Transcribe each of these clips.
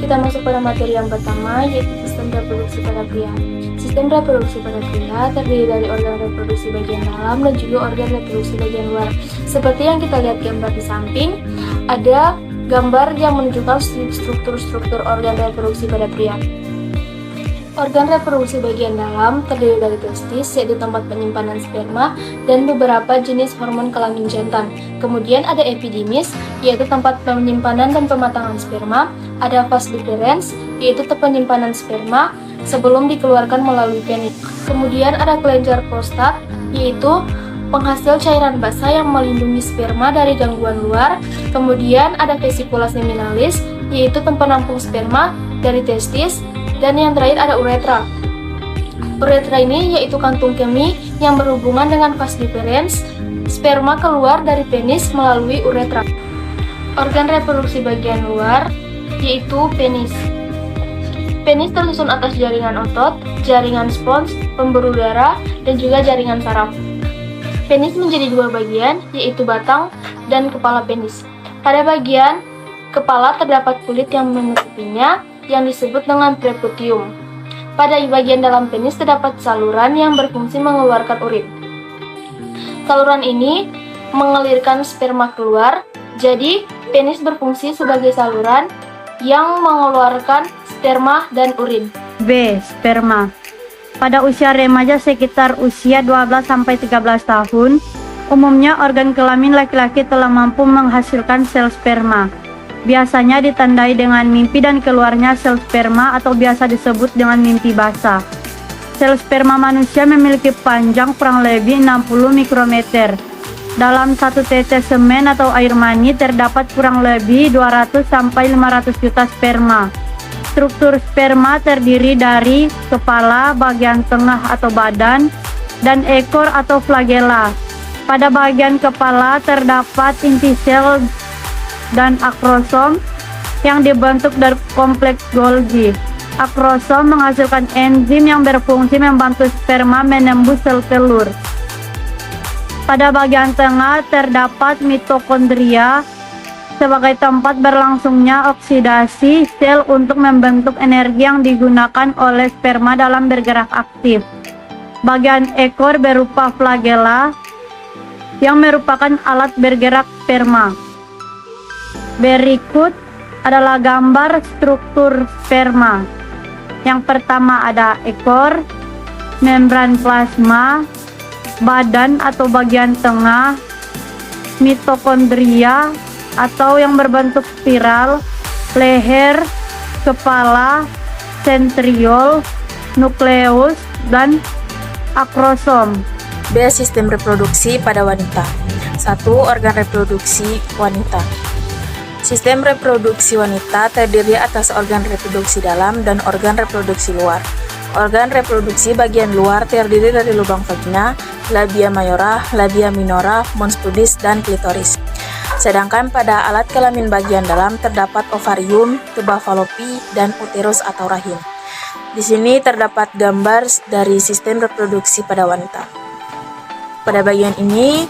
Kita masuk pada materi yang pertama, yaitu sistem reproduksi pada pria. Sistem reproduksi pada pria terdiri dari organ reproduksi bagian dalam dan juga organ reproduksi bagian luar. Seperti yang kita lihat gambar di samping, ada gambar yang menunjukkan struktur-struktur organ reproduksi pada pria. Organ reproduksi bagian dalam terdiri dari testis, yaitu tempat penyimpanan sperma, dan beberapa jenis hormon kelamin jantan. Kemudian ada epidimis, yaitu tempat penyimpanan dan pematangan sperma. Ada vas deferens, yaitu tempat penyimpanan sperma sebelum dikeluarkan melalui penis. Kemudian ada kelenjar prostat, yaitu penghasil cairan basah yang melindungi sperma dari gangguan luar. Kemudian ada vesicula seminalis, yaitu tempat penampung sperma dari testis. Dan yang terakhir ada uretra. Uretra ini yaitu kantung kemih yang berhubungan dengan vas deferens. Sperma keluar dari penis melalui uretra. Organ reproduksi bagian luar yaitu penis. Penis tersusun atas jaringan otot, jaringan spons, pembuluh darah, dan juga jaringan saraf. Penis menjadi dua bagian, yaitu batang dan kepala penis. Pada bagian kepala terdapat kulit yang menutupinya, yang disebut dengan preputium. Pada bagian dalam penis terdapat saluran yang berfungsi mengeluarkan urin. Saluran ini mengalirkan sperma keluar, jadi penis berfungsi sebagai saluran yang mengeluarkan sperma dan urin. B. Sperma. Pada usia remaja sekitar usia 12-13 tahun, umumnya organ kelamin laki-laki telah mampu menghasilkan sel sperma. Biasanya ditandai dengan mimpi dan keluarnya sel sperma atau biasa disebut dengan mimpi basah. Sel sperma manusia memiliki panjang kurang lebih 60 mikrometer. Dalam satu tetes semen atau air mani terdapat kurang lebih 200-500 juta sperma. Struktur sperma terdiri dari kepala, bagian tengah atau badan, dan ekor atau flagella. Pada bagian kepala terdapat inti sel dan akrosom yang dibentuk dari kompleks Golgi. Akrosom menghasilkan enzim yang berfungsi membantu sperma menembus sel telur. Pada bagian tengah terdapat mitokondria sebagai tempat berlangsungnya oksidasi sel untuk membentuk energi yang digunakan oleh sperma dalam bergerak aktif. Bagian ekor berupa flagella yang merupakan alat bergerak sperma. Berikut adalah gambar struktur sperma. Yang pertama ada ekor, membran plasma, badan atau bagian tengah, mitokondria atau yang berbentuk spiral, leher, kepala, sentriol, nukleus, dan akrosom. B. Sistem reproduksi pada wanita. 1. Organ reproduksi wanita. Sistem reproduksi wanita terdiri atas organ reproduksi dalam dan organ reproduksi luar. Organ reproduksi bagian luar terdiri dari lubang vagina, labia mayora, labia minora, mons pubis, dan klitoris. Sedangkan pada alat kelamin bagian dalam terdapat ovarium, tuba falopi, dan uterus atau rahim. Di sini terdapat gambar dari sistem reproduksi pada wanita. Pada bagian ini,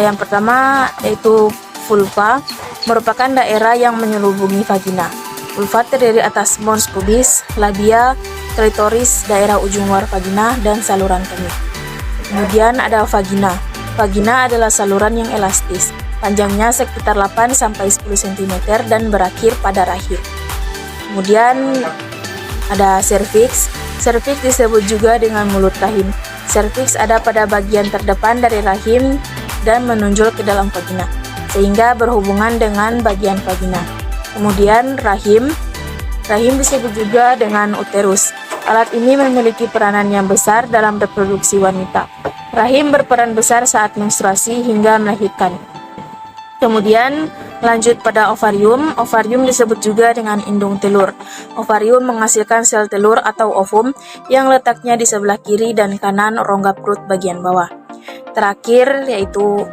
yang pertama yaitu vulva, merupakan daerah yang menyelubungi vagina. Vulva terdiri atas mons pubis, labia, klitoris, daerah ujung luar vagina, dan saluran kemih. Kemudian ada vagina. Vagina adalah saluran yang elastis. Panjangnya sekitar 8-10 cm dan berakhir pada rahim. Kemudian ada serviks. Serviks disebut juga dengan mulut rahim. Serviks ada pada bagian terdepan dari rahim dan menonjol ke dalam vagina, sehingga berhubungan dengan bagian vagina. Kemudian rahim disebut juga dengan uterus. Alat ini memiliki peranan yang besar dalam reproduksi wanita. Rahim berperan besar saat menstruasi hingga melahirkan. Kemudian Lanjut pada ovarium. Ovarium disebut juga dengan indung telur. Ovarium menghasilkan sel telur atau ovum yang letaknya di sebelah kiri dan kanan rongga perut bagian bawah. Terakhir yaitu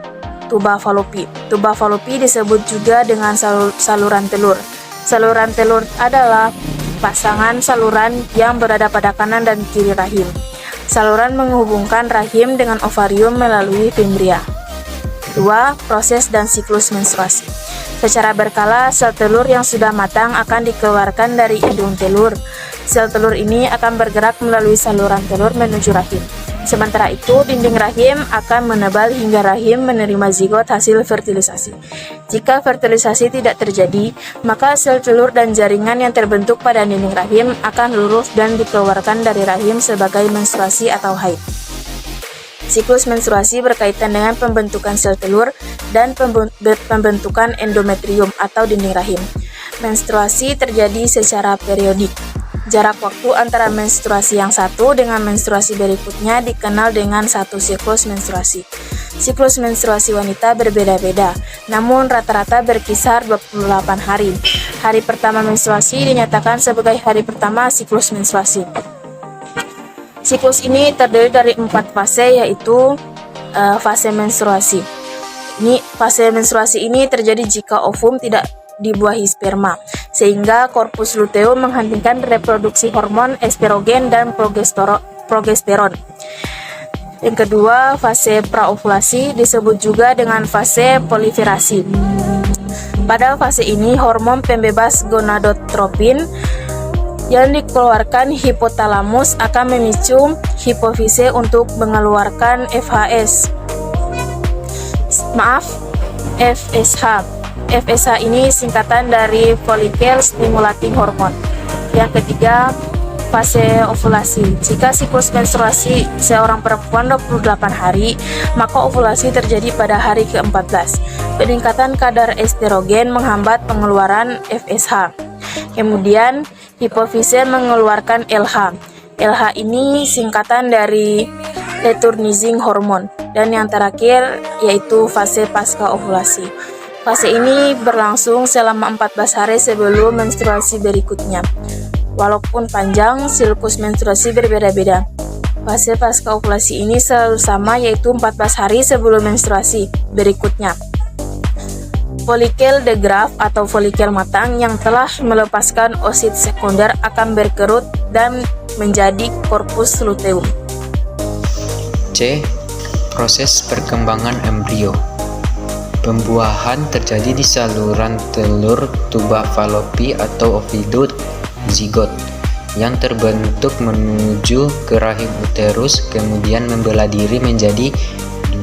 tuba falopi. Tuba falopi disebut juga dengan saluran telur. Saluran telur adalah pasangan saluran yang berada pada kanan dan kiri rahim. Saluran menghubungkan rahim dengan ovarium melalui fimbria. 2. Proses dan siklus menstruasi. Secara berkala, sel telur yang sudah matang akan dikeluarkan dari indung telur. Sel telur ini akan bergerak melalui saluran telur menuju rahim. Sementara itu, dinding rahim akan menebal hingga rahim menerima zigot hasil fertilisasi. Jika fertilisasi tidak terjadi, maka sel telur dan jaringan yang terbentuk pada dinding rahim akan lurus dan dikeluarkan dari rahim sebagai menstruasi atau haid. Siklus menstruasi berkaitan dengan pembentukan sel telur dan pembentukan endometrium atau dinding rahim. Menstruasi terjadi secara periodik. Jarak waktu antara menstruasi yang satu dengan menstruasi berikutnya dikenal dengan satu siklus menstruasi. Siklus menstruasi wanita berbeda-beda, namun rata-rata berkisar 28 hari. Hari pertama menstruasi dinyatakan sebagai hari pertama siklus menstruasi. Siklus ini terdiri dari 4 fase, yaitu fase menstruasi. Fase menstruasi ini terjadi jika ovum tidak dibuahi sperma, sehingga korpus luteum menghentikan reproduksi hormon estrogen dan progesteron. Yang kedua, fase praovulasi disebut juga dengan fase proliferasi. Pada fase ini, hormon pembebas gonadotropin yang dikeluarkan hipotalamus akan memicu hipofise untuk mengeluarkan FSH. FSH ini singkatan dari follicle stimulating hormone. Yang ketiga, fase ovulasi. Jika siklus menstruasi seorang perempuan 28 hari, maka ovulasi terjadi pada hari ke-14. Peningkatan kadar estrogen menghambat pengeluaran FSH. Kemudian, hipofise mengeluarkan LH. LH ini singkatan dari luteinizing hormone. Dan yang terakhir yaitu fase pasca ovulasi. Fase ini berlangsung selama 14 hari sebelum menstruasi berikutnya. Walaupun panjang, siklus menstruasi berbeda-beda. Fase pasca ovulasi ini selalu sama, yaitu 14 hari sebelum menstruasi berikutnya. Folikel de Graaff atau folikel matang yang telah melepaskan oosit sekunder akan berkerut dan menjadi korpus luteum. C. Proses perkembangan embrio. Pembuahan terjadi di saluran telur tuba falopi atau ovidut zigot yang terbentuk menuju ke rahim uterus, kemudian membelah diri menjadi 2,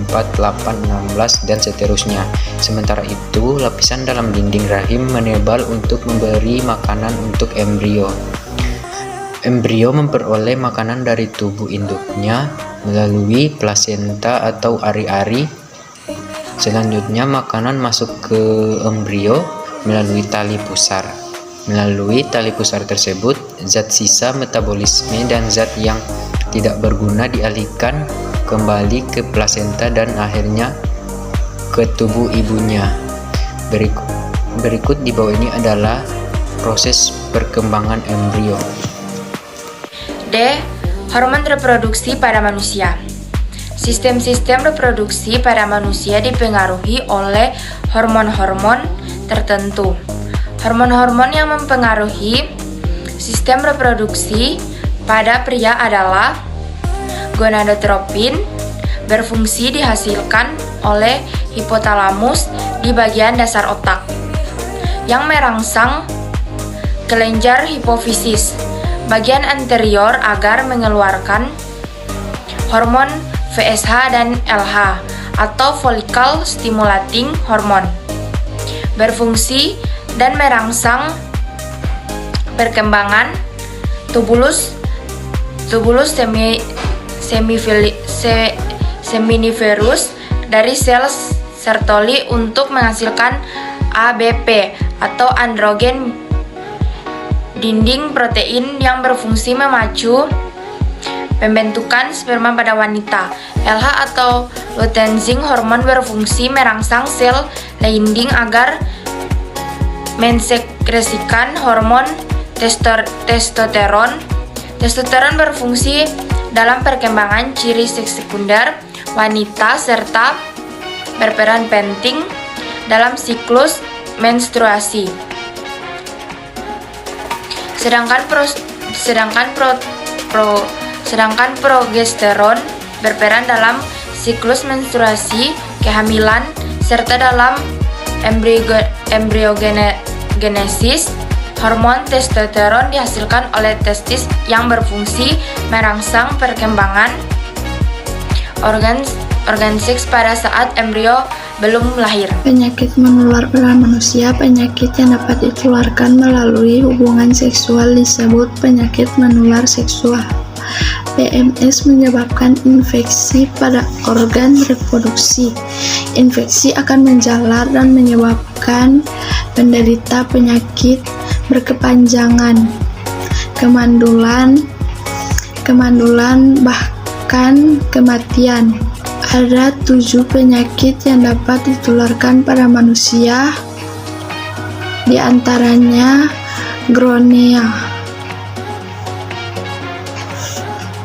4, 8, 16, dan seterusnya. Sementara itu, lapisan dalam dinding rahim menebal untuk memberi makanan untuk embrio. Embrio memperoleh makanan dari tubuh induknya melalui plasenta atau ari-ari. Selanjutnya, makanan masuk ke embrio melalui tali pusar. Melalui tali pusar tersebut, zat sisa metabolisme dan zat yang tidak berguna dialihkan kembali ke plasenta dan akhirnya ke tubuh ibunya. Berikut di bawah ini adalah proses perkembangan embrio. D. Hormon reproduksi pada manusia. Sistem-sistem reproduksi pada manusia dipengaruhi oleh hormon-hormon tertentu. Hormon-hormon yang mempengaruhi sistem reproduksi pada pria adalah gonadotropin, berfungsi dihasilkan oleh hipotalamus di bagian dasar otak, yang merangsang kelenjar hipofisis bagian anterior agar mengeluarkan hormon FSH dan LH atau follicle stimulating hormone, berfungsi dan merangsang perkembangan tubulus seminiferus dari sel Sertoli untuk menghasilkan ABP atau androgen dinding protein yang berfungsi memacu pembentukan sperma pada wanita. LH atau luteinizing hormon berfungsi merangsang sel lending agar mensekresikan hormon testosteron. Testosteron berfungsi dalam perkembangan ciri seks sekunder wanita serta berperan penting dalam siklus menstruasi. Sedangkan progesteron berperan dalam siklus menstruasi, kehamilan, serta dalam embriogenesis. Hormon testosteron dihasilkan oleh testis yang berfungsi merangsang perkembangan organ seks pada saat embrio belum lahir. Penyakit menular pada manusia. Penyakit yang dapat ditularkan melalui hubungan seksual disebut penyakit menular seksual. PMS menyebabkan infeksi pada organ reproduksi. Infeksi akan menjalar dan menyebabkan penderita penyakit berkepanjangan, kemandulan, bahkan kematian. Ada 7 penyakit yang dapat ditularkan pada manusia, di antaranya gonorrea.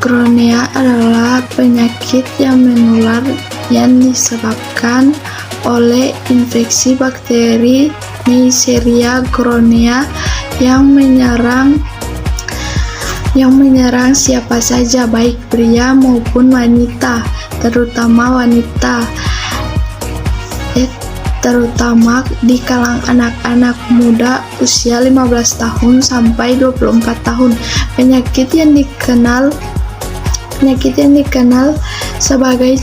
Gonorrea adalah penyakit yang menular yang disebabkan oleh infeksi bakteri Neisseria gonorrhoeae yang menyerang siapa saja, baik pria maupun wanita, terutama di kalangan anak-anak muda usia 15 tahun sampai 24 tahun. Penyakit yang dikenal sebagai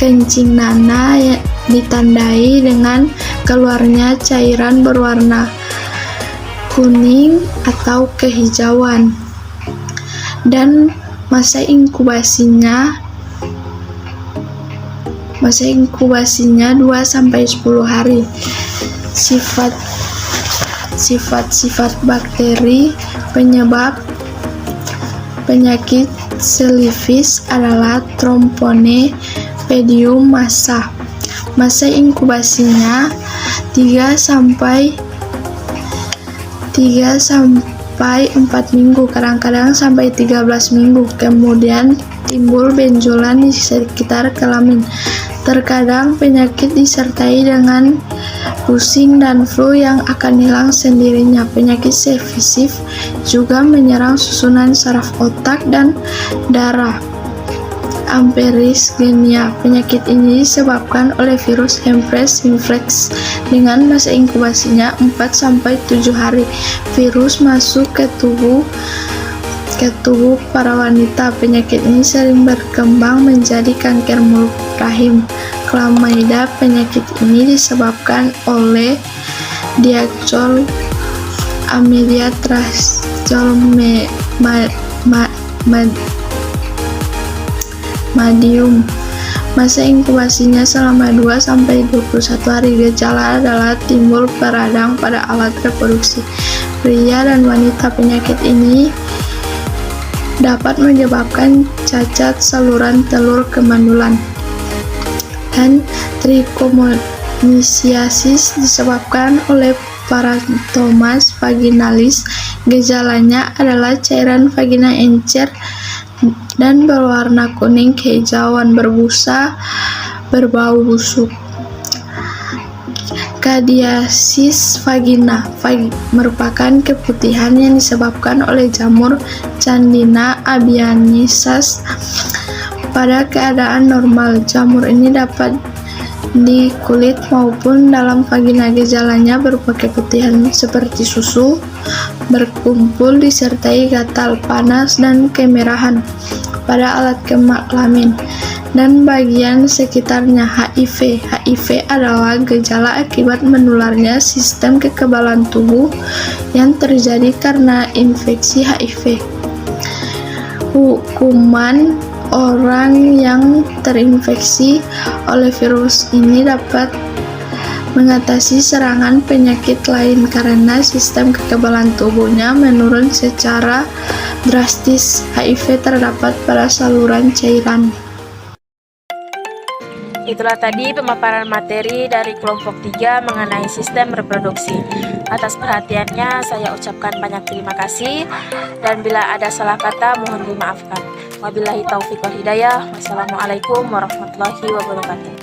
kencing nanah yang ditandai dengan keluarnya cairan berwarna kuning atau kehijauan, dan masa inkubasinya 2-10 hari. Sifat bakteri penyebab penyakit selifis adalah Troponepedium massa. Masa inkubasinya 3 sampai 4 minggu, kadang-kadang sampai 13 minggu. Kemudian timbul benjolan di sekitar kelamin. Terkadang penyakit disertai dengan pusing dan flu yang akan hilang sendirinya. Penyakit sepsis juga menyerang susunan saraf otak dan darah. Amperisgenia. Penyakit ini disebabkan oleh virus herpes simplex dengan masa inkubasinya 4-7 hari. Virus masuk ke tubuh para wanita. Penyakit ini sering berkembang menjadi kanker mulut rahim. Chlamydia. Penyakit ini disebabkan oleh Diachol Amelia Tracheomadium. Masa inkubasinya selama 2-21 hari. Gejala adalah timbul peradang pada alat reproduksi pria dan wanita. Penyakit ini dapat menyebabkan cacat saluran telur kemandulan. Dan trichomoniasis disebabkan oleh Paratomas vaginalis. Gejalanya adalah cairan vagina encer dan berwarna kuning kehijauan, berbusa, berbau busuk. Kadiasis vagina merupakan keputihan yang disebabkan oleh jamur Candida abianus. Pada keadaan normal, jamur ini dapat di kulit maupun dalam vagina. Gejalanya berupa keputihan seperti susu, berkumpul disertai gatal, panas, dan kemerahan pada alat kelamin dan bagian sekitarnya. HIV adalah gejala akibat menularnya sistem kekebalan tubuh yang terjadi karena infeksi HIV. Hukuman orang yang terinfeksi oleh virus ini dapat mengatasi serangan penyakit lain karena sistem kekebalan tubuhnya menurun secara drastis HIV terdapat pada saluran cairan. Itulah tadi pemaparan materi dari kelompok 3 mengenai sistem reproduksi. Atas perhatiannya saya ucapkan banyak terima kasih, dan bila ada salah kata mohon dimaafkan. Wabillahi taufiq wal hidayah. Wassalamualaikum warahmatullahi wabarakatuh.